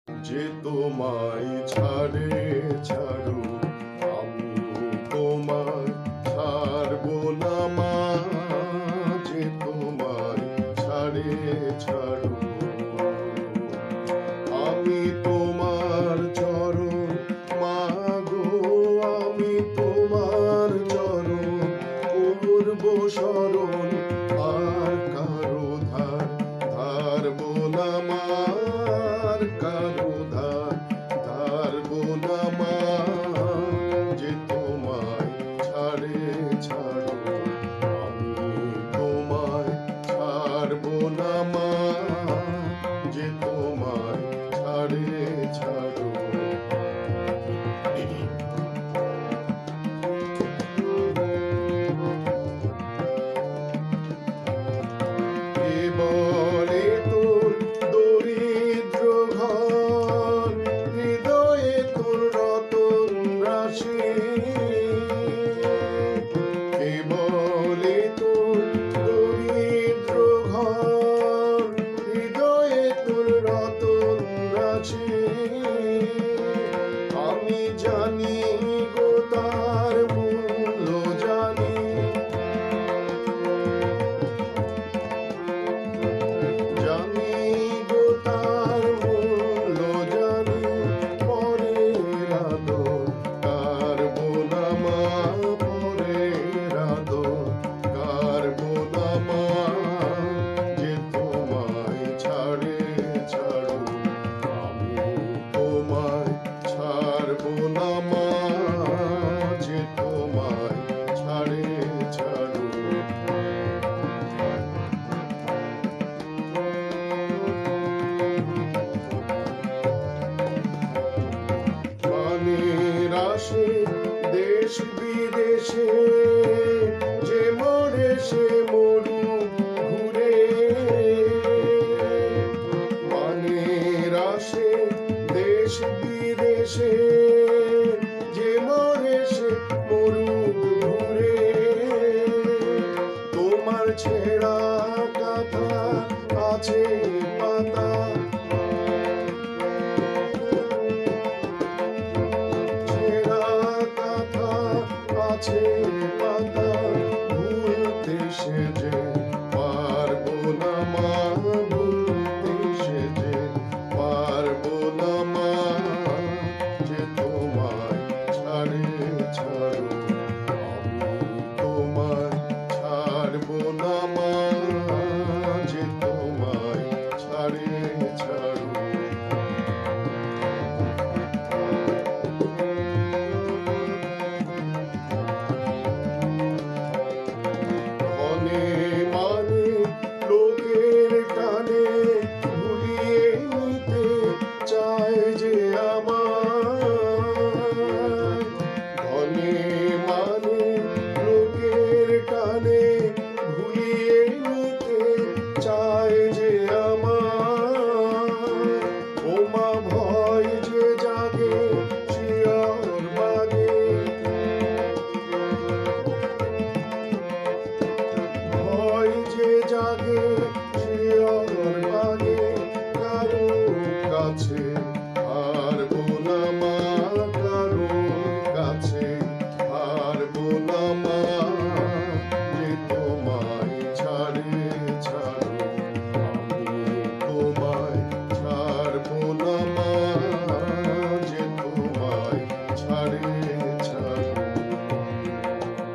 যে তোমায় ছাড়ে ছাড়ুক আমি তোমায় ছাড়বো না মা। যে তোমায় ছাড়ে ছাড়ুক আমি তোমার চরণ মা গো। আমি তোমার চরণ করব শরণ আর কারো ধার ধারবো না মা। আর কারো ধার ধারবো না মা। যে তোমায় ছাড়ে ছাড়ো আমি তোমায় ছাড়বো না মা। যে তোমায় ছাড়ে ছাড়ো কে বলে তোর দরিদ্র ঘর হৃদয়ে তোর রতন রাশি। কে বলে তোর দরিদ্র ঘর হৃদয়ে তোর রতন রাশি। আমি জানি গো তার মূল্য জানি। জানি গো তার মূল্য জানি। পরের আদর কারবো না মা। পরের আদর কারবো না মা। যে তোমায় ছাড়ে ছাড়ো আমি তোমায় ছাড়বো না মা। যে তোমায় ছাড়ে ছাড়ো প্রাণের আসে দেশ বিদেশে যে মরে সে মরুক ঘুরে। প্রাণের আসে দেশ বিদেশে যে মরে সে মরুক ঘুরে। তোমার ছেঁড়া কথা আছে পাতা। ছেঁড়া কথা আছে